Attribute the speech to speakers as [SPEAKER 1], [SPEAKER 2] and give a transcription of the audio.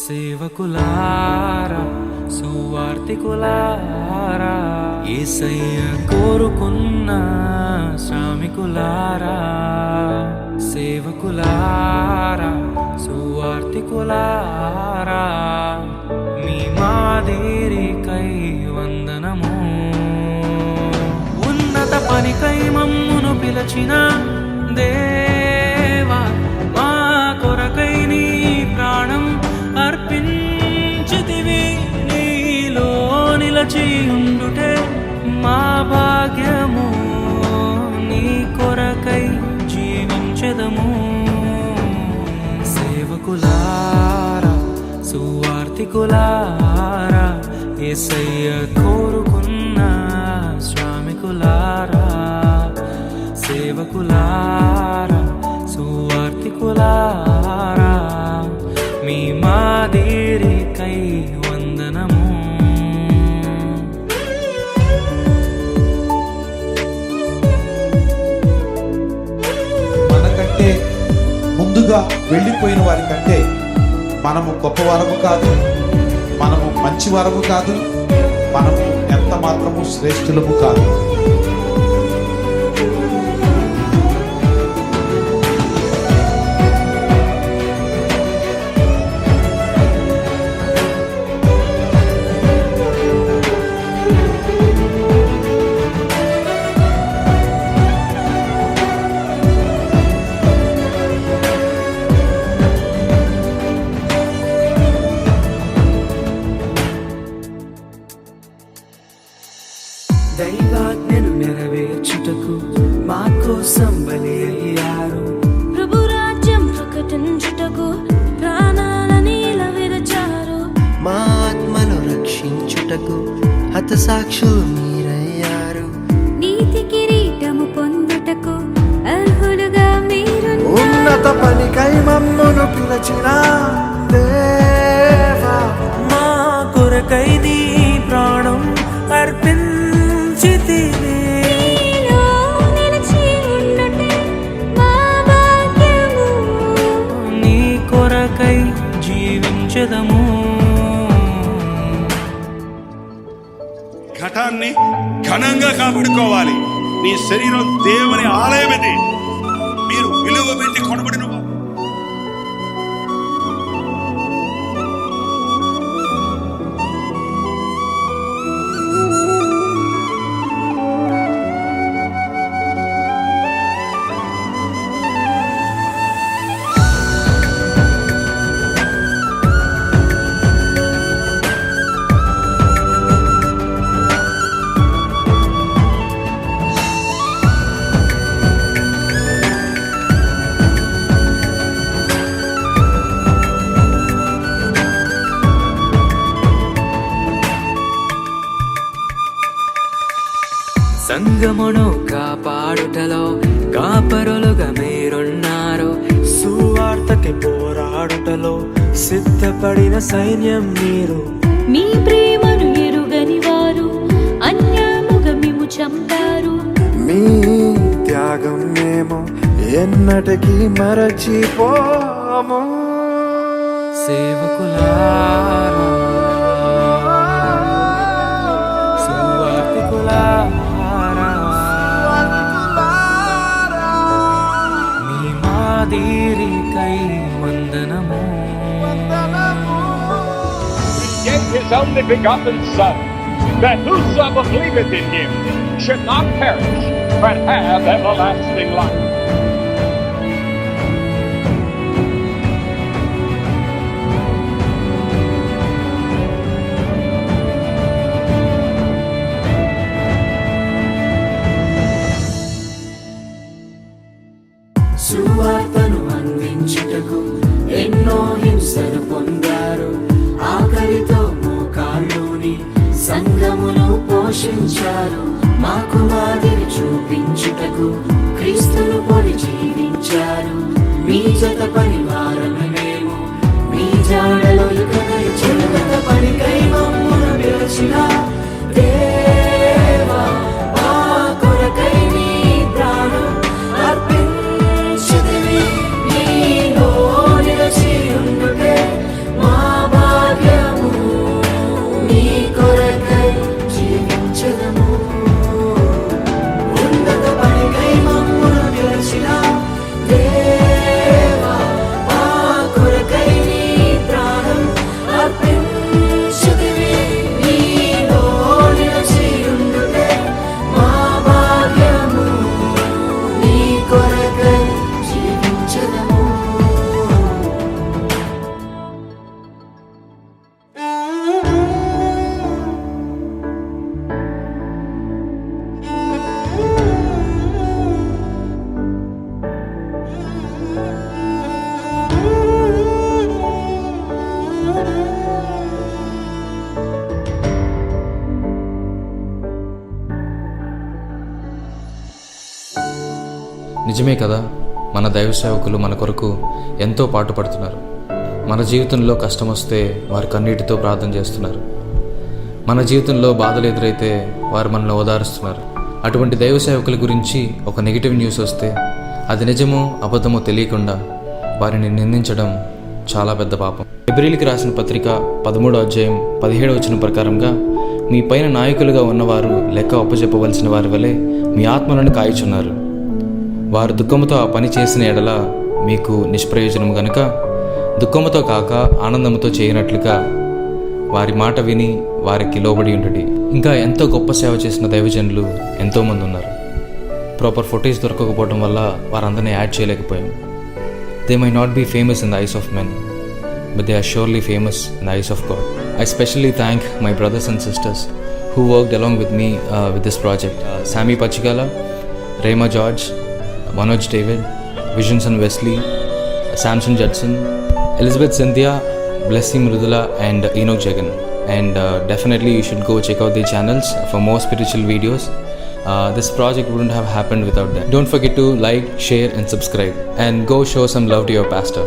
[SPEAKER 1] సేవకులారా సువార్తికులారా యేసయ్య కోరుకున్న శ్రామికులారా సేవకులారా సువార్తికులారా మీ మాదిరికై వందనము ఉన్నత పనికై మమ్మును పిలచిన దేవా మా కొరకై నీ ప్రాణం అర్పించితివి నీలో నిలచి ఉండుటే మా భాగ్యము నీ కొరకై జీవించెదము సేవకులారా సువార్తికులారా యేసయ్య కోరుకున్న శ్రామికులారా సేవకులారా సువార్తికులారా మీ మాదిరికై వందనము
[SPEAKER 2] మనకంటే ముందుగా వెళ్ళిపోయిన వారి కంటే మనము గొప్పవారము కాదు, మనము మంచివారము కాదు, మనము ఎంత మాత్రము శ్రేష్ఠులము కాదు.
[SPEAKER 1] దైవాజ్ఞను నెరవేర్చుటకు మా కోసం బలి అయ్యారు.
[SPEAKER 3] ప్రభు రాజ్యం ప్రకటించుటకు ప్రాణాలని విరచారు.
[SPEAKER 4] మా ఆత్మను రక్షించుటకు హతసాక్షులు మీరయ్యారు.
[SPEAKER 3] నీతి కిరీటము పొందుటకు అర్హులుగా మీరు
[SPEAKER 4] ఉన్నత పనికై మమ్మును పిలచిన దేవా
[SPEAKER 1] మా కొరకై నీ ప్రాణం అర్పించితివి
[SPEAKER 3] నీలో నిలిచి ఉండుటే మా భాగ్యము
[SPEAKER 1] నీ కొరకై జీవించెదము
[SPEAKER 5] ఘటాన్ని ఘనంగా కాపాడుకోవాలి. నీ శరీరం దేవుని ఆలయమని మీరు విలువ పెట్టి కొనబడిన
[SPEAKER 1] సంగమును కాపాడుటలో కాపరులుగా మీరున్నారు. సువార్తకి పోరాడుటలో సిద్ధపడిన సైన్యం మీరు.
[SPEAKER 3] మీ ప్రేమను ఎరుగని వారు అన్యాయముగా మేము చంపారు.
[SPEAKER 4] మీ త్యాగం మేము ఎన్నటికీ మరచిపోము.
[SPEAKER 1] సేవకులారా సువార్తికులారా మీ మాదిరికై వందనము
[SPEAKER 6] gave his only begotten Son, that whosoever believeth in him should not perish, but have everlasting life.
[SPEAKER 1] సువార్తను అందించుటకు ఎన్నో హింసలు పొందారు. ఆకలితో మోకాళ్ళుని సంఘమును పోషించారు. మాకు మాదిరి చూపించుటకు క్రీస్తును పొడి జీవించారు. మీ జత పరివారమే మేము, మీ జాడలో ఇకనై చెడుగత పనికై మమ్మును పిలిచిన దేవా మా కొరకై నీ ప్రాణం అర్పించితివి నీలో నిలిచి ఉండుటే మా
[SPEAKER 7] నిజమే కదా, మన దైవ సేవకులు మన కొరకు ఎంతో పాటుపడుతున్నారు. మన జీవితంలో కష్టం వస్తే వారు కన్నీటితో ప్రార్థన చేస్తున్నారు. మన జీవితంలో బాధలు ఎదురైతే వారు మనల్ని ఓదారుస్తున్నారు. అటువంటి దైవ సేవకుల గురించి ఒక నెగిటివ్ న్యూస్ వస్తే అది నిజమో అబద్ధమో తెలియకుండా వారిని నిందించడం చాలా పెద్ద పాపం. హెబ్రీయులకు రాసిన పత్రిక 13వ అధ్యాయం 17వ వచనం ప్రకారంగా, మీ పైన నాయకులుగా ఉన్నవారు లెక్క అప్పచెప్పవలసిన వారి వలె మీ ఆత్మలను కాయుచున్నారు. వారు దుఃఖముతో ఆ పని చేసిన ఎడల మీకు నిష్ప్రయోజనము గనుక దుఃఖముతో కాక ఆనందముతో చేయనట్లుగా వారి మాట విని వారికి లోబడి ఉండుడి. ఇంకా ఎంతో గొప్ప సేవ చేసిన దైవజనులు ఎంతోమంది ఉన్నారు. ప్రాపర్ ఫుటేజ్ దొరకకపోవడం వల్ల వారందరినీ యాడ్ చేయలేకపోయాం. They may not be famous in the eyes of men, but they are surely famous in the eyes of God. I especially thank my brothers and sisters who worked along with me with this project. Sammy Pachigala, Rema George, Manoj David, Visions and Wesley, Samson Judson, Elizabeth Cynthia, Blessy Mrudula and Enoch Jagan. And definitely you should go check out their channels for more spiritual videos. This project wouldn't have happened without them. Don't forget to like, share and subscribe, and go show some love to your pastor.